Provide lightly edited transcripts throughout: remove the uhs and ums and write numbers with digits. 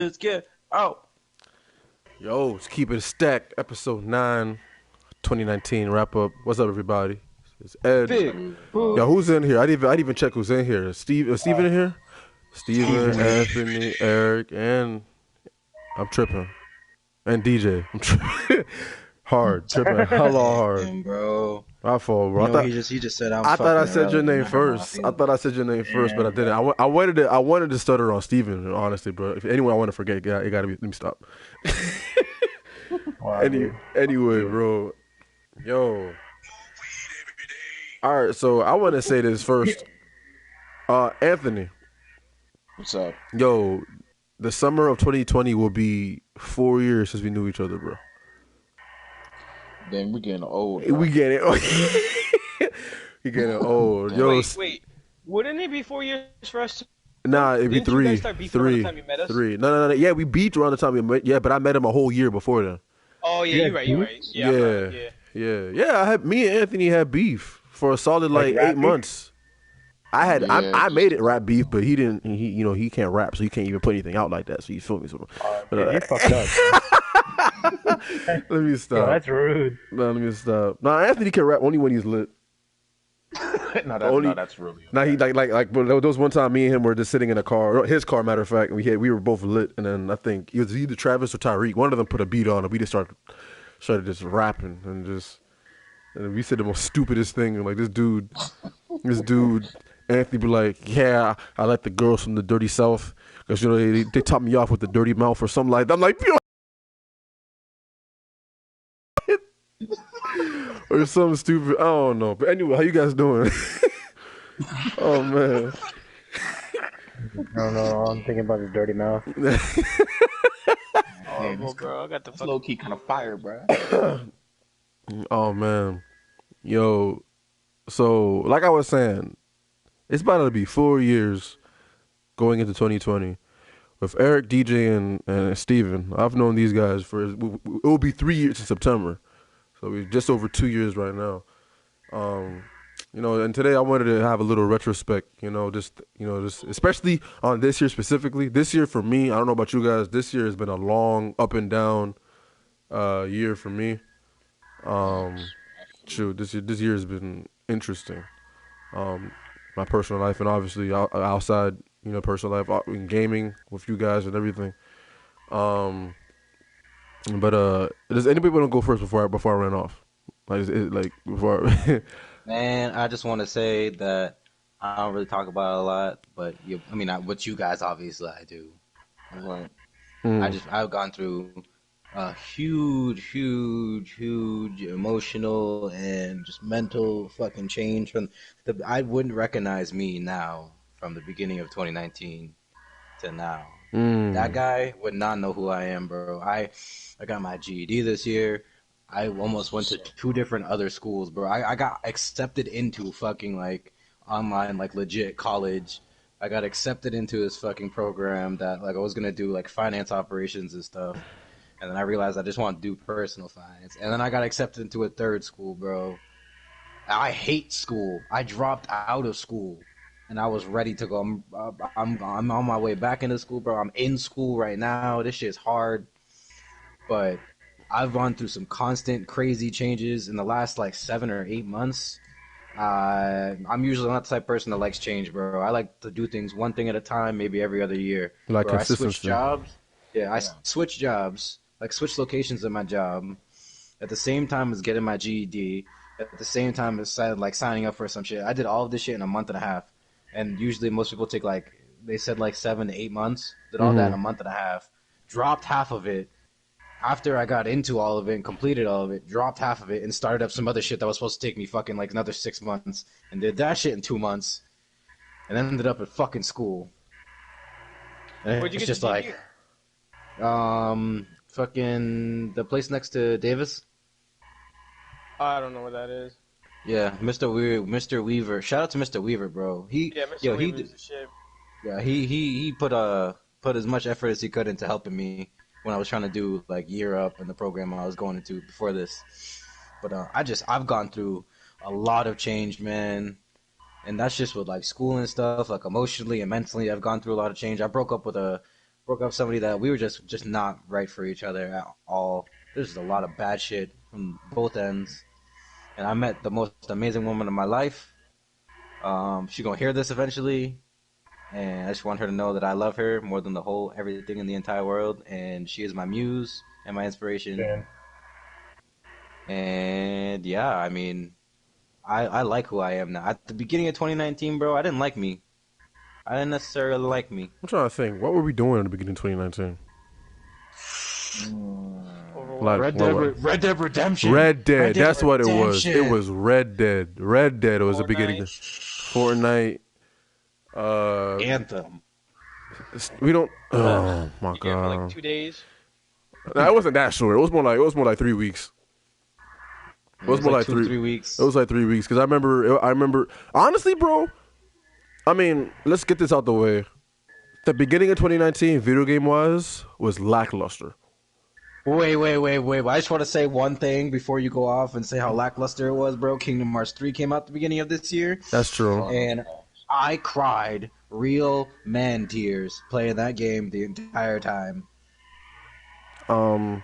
Let's get out. Yo, it's Keep It Stacked, episode 9, 2019 wrap up. What's up, everybody? It's Ed. Big Yo, boo. who's in here? I didn't even check who's in here. Is Steven in here? Steven, Steven. Anthony, Eric, and I'm tripping. And DJ. I'm tripping. Hard. Tripping hella hard. Damn, bro. My fault, bro. You know, he just said I thought I fucking said your irrelevant. name I hurt my first. I feelings. thought I said your name first, but I didn't. I wanted to stutter on Steven, honestly, bro. If anyone I want to forget, it gotta be. Let me stop. Wow, Anyway, bro. Yo. All right, so I want to say this first. Anthony. What's up? Yo, the summer of 2020 will be 4 years since we knew each other, bro. Then we getting old. We get it. We getting old. Yo, Wait. Wouldn't it be 4 years for us? nah, it'd be Didn't you three. guys start beefing around the time you met us? Three. No. Yeah, we beat around the time we met. Yeah, but I met him a whole year before then. Oh yeah, you're right. Yeah. Me and Anthony had beef for a solid like 8 months. I made it rap beef, but he didn't. He can't rap, so he can't even put anything out like that. So you feel me? So, You fucked up. let me stop. Yo, that's rude. No, let me stop. No, Anthony can rap only when he's lit. That's really. Now he like. But there was one time me and him were just sitting in a car, his car, matter of fact, and we were both lit, and then I think it was either Travis or Tyreek. One of them put a beat on, and we just started just rapping and we said the most stupidest thing. And like this dude, Anthony be like, yeah, I like the girls from the dirty South because they top me off with the dirty mouth or something like that. I'm like, or something stupid. I don't know. But anyway, how you guys doing? Oh man. I don't know. I'm thinking about his dirty mouth. Oh, bro, I got the That's fuck. low key kind of fire, bro. Oh man. Yo. So like I was saying, it's about to be 4 years going into 2020 with Eric, DJ, and Steven. I've known these guys for it will be 3 years in September. So we're just over 2 years right now. And today I wanted to have a little retrospect, just especially on this year specifically. This year for me, I don't know about you guys, this year has been a long up and down year for me. This year has been interesting. My personal life and obviously outside, personal life in gaming with you guys and everything. But does anybody want to go first before I run off? Before? Man, I just want to say that I don't really talk about it a lot, but what you guys obviously I do. Right. I've gone through a huge emotional and just mental fucking change I wouldn't recognize me now from the beginning of 2019 to now. That guy would not know who I am, bro. I got my GED this year. I almost went to 2 different other schools, bro. I got accepted into fucking like online, like legit college. I got accepted into this fucking program that like I was gonna do like finance operations and stuff. And then I realized I just want to do personal finance. And then I got accepted into a 3rd school, bro. I hate school. I dropped out of school. And I was ready to go. I'm on my way back into school, bro. I'm in school right now. This shit's hard. But I've gone through some constant crazy changes in the last like 7 or 8 months. I'm usually not the type of person that likes change, bro. I like to do things one thing at a time, maybe every other year. Like bro, consistency. I switch jobs. Yeah, I switch jobs. Like switch locations in my job. At the same time as getting my GED. At the same time as signing up for some shit. I did all of this shit in a month and a half. And usually most people take they said 7 to 8 months. Did all that in a month and a half. Dropped half of it. After I got into all of it and completed all of it, dropped half of it and started up some other shit that was supposed to take me fucking another 6 months. And did that shit in 2 months. And then ended up at fucking school. And Where'd you it's get just your GED? fucking the place next to Davis. I don't know what that is. Yeah, Mr. Weaver. Shout out to Mr. Weaver, bro. Mr. Weaver's the shit. Yeah, he put as much effort as he could into helping me when I was trying to do year up in the program I was going into before this. But I've gone through a lot of change, man. And that's just with school and stuff, emotionally and mentally. I've gone through a lot of change. I broke up with a broke up with somebody that we were just not right for each other at all. There's just a lot of bad shit from both ends. And I met the most amazing woman of my life. She gonna hear this eventually, and I just want her to know that I love her more than everything in the entire world, and she is my muse and my inspiration. Damn. And yeah, I mean, I like who I am now. At the beginning of 2019, bro, I didn't like me. I didn't necessarily like me. I'm trying to think. What were we doing in the beginning of 2019? Overwatch. Red Dead Redemption. Red Dead. That's what it was. Redemption. It was Red Dead. Red Dead was the Fortnite. beginning. Fortnite. Anthem. We don't. Oh my You get it for like god. 2 days. Nah, it wasn't that short. It was more like 3 weeks. It was more like 3 weeks. It was like 3 weeks because I remember. Honestly, bro. I mean, let's get this out the way. The beginning of 2019, video game was lackluster. Wait. I just want to say one thing before you go off and say how lackluster it was, bro. Kingdom Hearts 3 came out at the beginning of this year, That's true. and I cried real man tears playing that game the entire time. I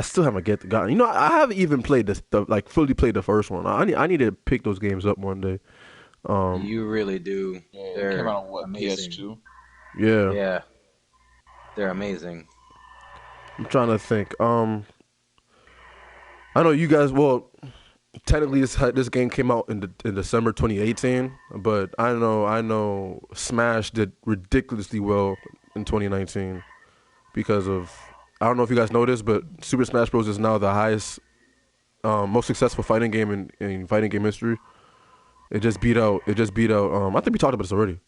still haven't gotten. You know, I haven't even played fully played the first one. I need to pick those games up one day. You really do. Yeah, it They're came out on what, amazing. PS2? Yeah. Yeah, they're amazing. I'm trying to think. I know you guys. Well, technically, this game came out in December 2018, but I know Smash did ridiculously well in 2019 because of. I don't know if you guys know this, but Super Smash Bros. Is now the highest, most successful fighting game in fighting game history. It just beat out. I think we talked about this already.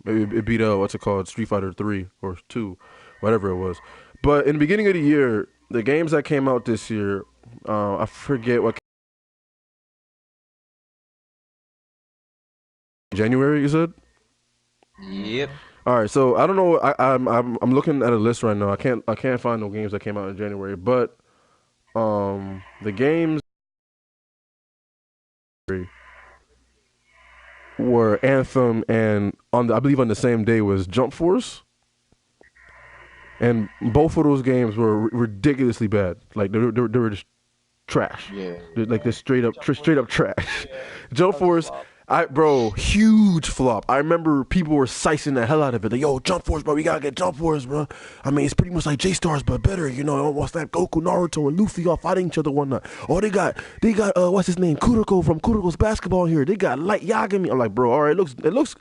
It beat out what's it called, Street Fighter 3 or 2, whatever it was. But in the beginning of the year, the games that came out this year, I forget what. January, you said? Yep. All right, so I don't know. I'm looking at a list right now. I can't find no games that came out in January, but the games were Anthem, and I believe on the same day was Jump Force, and both of those games were ridiculously bad. Like they were just trash. Yeah. Like this straight up trash. Yeah. Jump Force. Huge flop. I remember people were sicing the hell out of it. Like, yo, Jump Force, bro, we gotta get Jump Force, bro. I mean, it's pretty much like J-Stars, but better, you know. Almost like Goku, Naruto, and Luffy all fighting each other one night. Oh, they got what's his name, Kuroko from Kuroko's Basketball here. They got Light Yagami. I'm like, bro, all right, it looks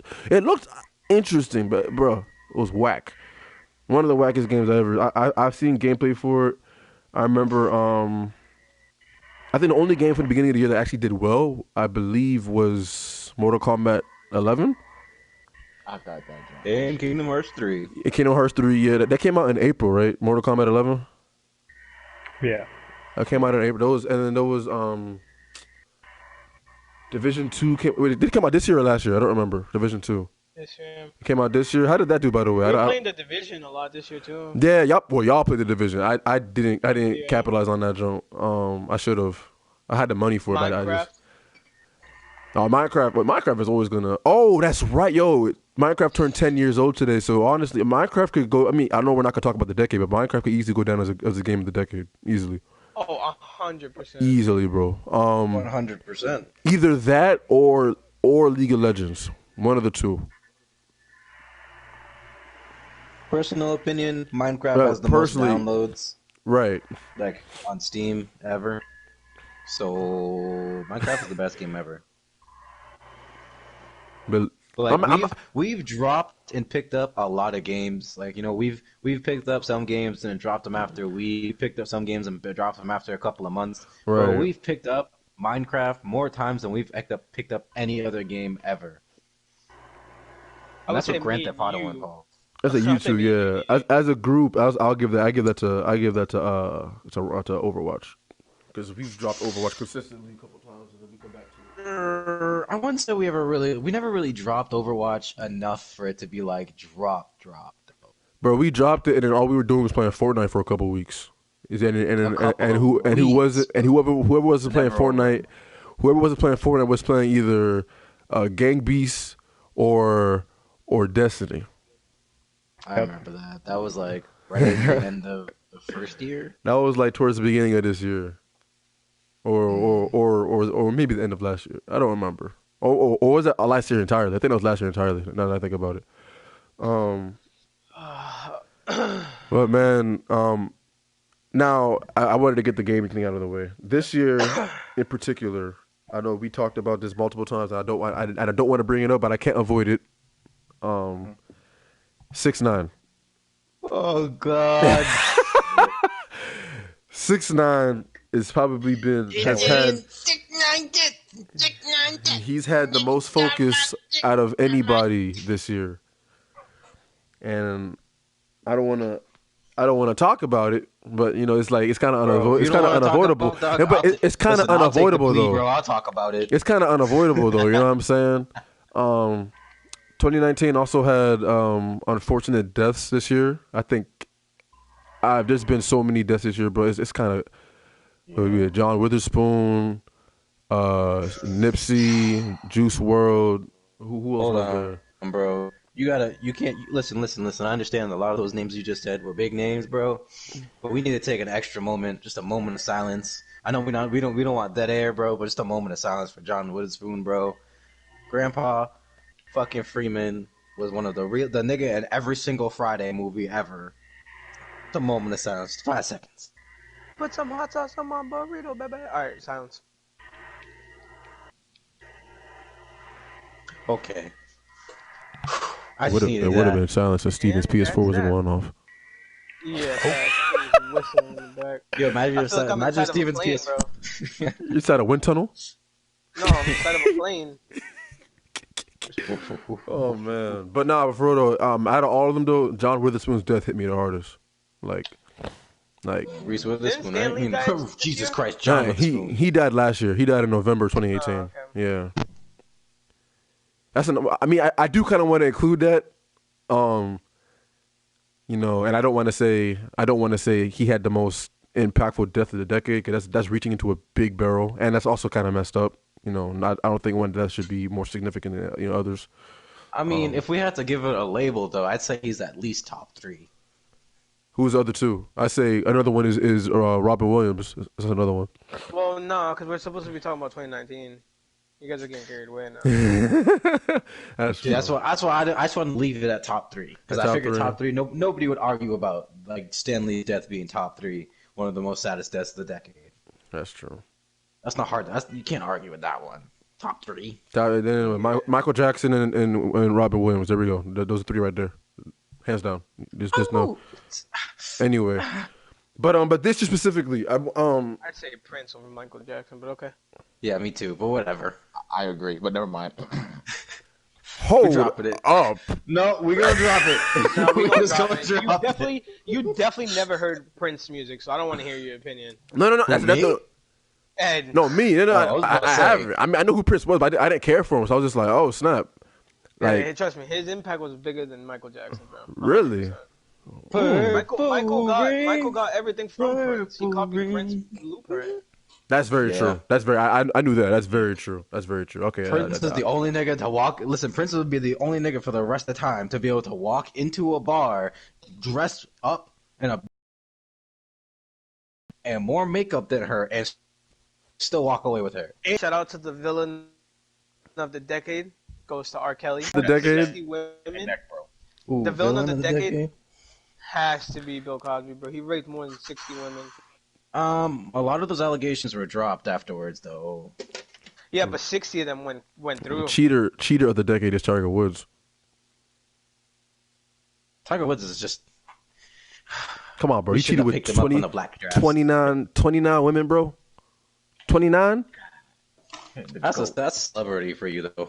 interesting, but bro, it was whack. One of the wackest games I ever. I've seen gameplay for it. I remember. I think the only game from the beginning of the year that actually did well, I believe, was Mortal Kombat 11. I got that jump. And Kingdom Hearts 3. Kingdom Hearts 3, yeah. That came out in April, right? Mortal Kombat 11? Yeah. That came out in April. There was Division 2. Did it come out this year or last year? I don't remember. Division 2. This year. It came out this year. How did that do, by the way? We're playing the Division a lot this year too. Yeah, y'all played the Division. I didn't capitalize on that jump. I should have. I had the money for it. But Minecraft. Minecraft. But Minecraft is always gonna. Oh, that's right, yo. Minecraft turned 10 years old today. So honestly, Minecraft could go. I mean, I know we're not gonna talk about the decade, but Minecraft could easily go down as a game of the decade easily. Oh, 100%. Easily, bro. 100%. Either that or League of Legends. One of the two. Personal opinion, Minecraft has the most downloads, Right. like, on Steam ever. So, Minecraft is the best game ever. But Like, we've dropped and picked up a lot of games. Like, you know, we've picked up some games and dropped them after we picked up some games and dropped them after a couple of months. Right. Bro, we've picked up Minecraft more times than we've picked up any other game ever. And that's what Grand Theft Auto involves. As a YouTube, yeah. As a group, I'll give that to Overwatch, because we've dropped Overwatch consistently a couple times, and then we come back to it. I wouldn't say we never really dropped Overwatch enough for it to be like dropped. Bro, we dropped it, and then all we were doing was playing Fortnite for a couple weeks. Whoever wasn't playing Fortnite was playing either Gang Beasts or Destiny. I remember that. That was like right at the end of the first year. That was like towards the beginning of this year, or maybe the end of last year. I don't remember. Or was it last year entirely? I think it was last year entirely. Now that I think about it. But man, now I wanted to get the gaming thing out of the way. This year, in particular, I know we talked about this multiple times. I don't want to bring it up, but I can't avoid it. 6ix9ine. Oh God. 6ix9ine has probably he's had the most focus out of anybody this year, and I don't want to talk about it, but you know it's kind of unavoidable. But it's kind of unavoidable though. Bro, I'll talk about it. It's kind of unavoidable though. You know what I'm saying? 2019 also had unfortunate deaths this year. I think there's been so many deaths this year, bro. It's kind of John Witherspoon, Nipsey, Juice WRLD. Who else was there? Bro. You can't listen. I understand a lot of those names you just said were big names, bro. But we need to take an extra moment, just a moment of silence. I know we don't want dead air, bro, but just a moment of silence for John Witherspoon, bro. Grandpa fucking Freeman was one of the nigga in every single Friday movie ever. Just a moment of silence. 5 seconds. Put some hot sauce on my burrito, baby. All right, silence. Okay. It would have been silence if Steven's PS4 wasn't going off. Yeah, whistling in the back. Yo, imagine Steven's PS4. You inside a wind tunnel? No, I'm inside of a plane. Oh man, but nah, for real though, out of all of them though, John Witherspoon's death hit me the hardest. Like Reese Witherspoon, right? I mean, Jesus Christ, John Witherspoon. He died last year. He died in November 2018. Oh, okay. Yeah. I do kind of want to include that, you know, and I don't want to say he had the most impactful death of the decade, because that's reaching into a big barrel, and that's also kind of messed up. You know, I don't think one death should be more significant than others. I mean, if we had to give it a label, though, I'd say he's at least top 3. Who's the other two? I say another one is Robin Williams. That's another one. Well, no, because we're supposed to be talking about 2019. You guys are getting carried away now. That's why I just want to leave it at top 3, because I figured top 3. Nobody would argue about like Stanley's death being top 3, one of the most saddest deaths of the decade. That's true. That's not hard. You can't argue with that one. Top 3. Michael Jackson and Robin Williams. There we go. Those are 3 right there, hands down. Just no. Anyway, but this year specifically, I'd say Prince over Michael Jackson, but okay. Yeah, me too. But whatever. I agree, but never mind. Hold dropping it. up. No, we're gonna drop it. No, we're gonna drop it. You definitely never heard Prince music, so I don't want to hear your opinion. No. That's Ed. No, me. No. I haven't. I mean, I know who Prince was, but I didn't care for him, so I was just like, oh snap. Like, yeah, trust me, his impact was bigger than Michael Jackson, bro. Really? Michael got everything from Prince. He copied Prince's blueprint. That's very true. That's very. I knew that. That's very true. Okay. Prince is the only nigga to walk. Listen, Prince would be the only nigga for the rest of the time to be able to walk into a bar, dressed up in and more makeup than her, and still walk away with her. Shout out to the villain of the decade. Goes to R. Kelly. The decade. 60 women. Ooh, the villain of the decade has to be Bill Cosby, bro. He raped more than 60 women. A lot of those allegations were dropped afterwards, though. Yeah, but 60 of them went through. Cheater of the decade is Tiger Woods. Tiger Woods is just. Come on, bro. He cheated with 29 women, bro. 29? That's a celebrity for you, though.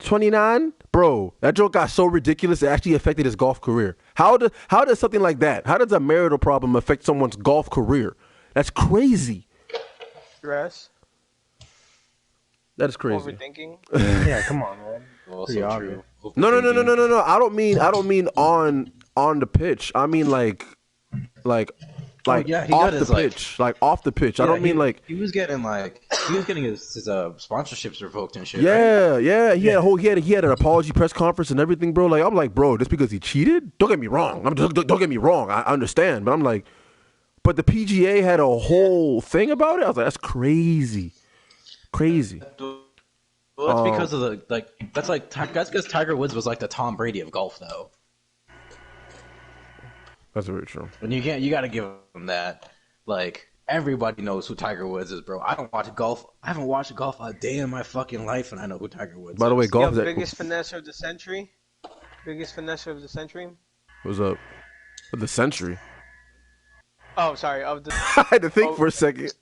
29? Bro, that joke got so ridiculous it actually affected his golf career. How does something like that, how does a marital problem affect someone's golf career? That's crazy. Stress. That is crazy. Overthinking. Yeah, come on, man. Also true. No. I don't mean on the pitch. I mean like off the pitch. Like off the pitch. I don't mean like he was getting like He was getting his sponsorships revoked and shit. Yeah, right? yeah. He had an apology press conference and everything, bro. Like I'm like, bro, just because he cheated? Don't get me wrong. Don't get me wrong. I understand, but I'm like, but the PGA had a whole thing about it. I was like, that's crazy, crazy. Well, it's because of that's because Tiger Woods was like the Tom Brady of golf, though. That's very true. And you got to give him that. Like, everybody knows who Tiger Woods is, bro. I don't watch golf. I haven't watched golf a day in my fucking life, and I know who Tiger Woods is. By the way, golf is biggest finesse of the century. Biggest finesse of the century. What's up? Of the century. Oh, sorry. Of the. I had to think for a second.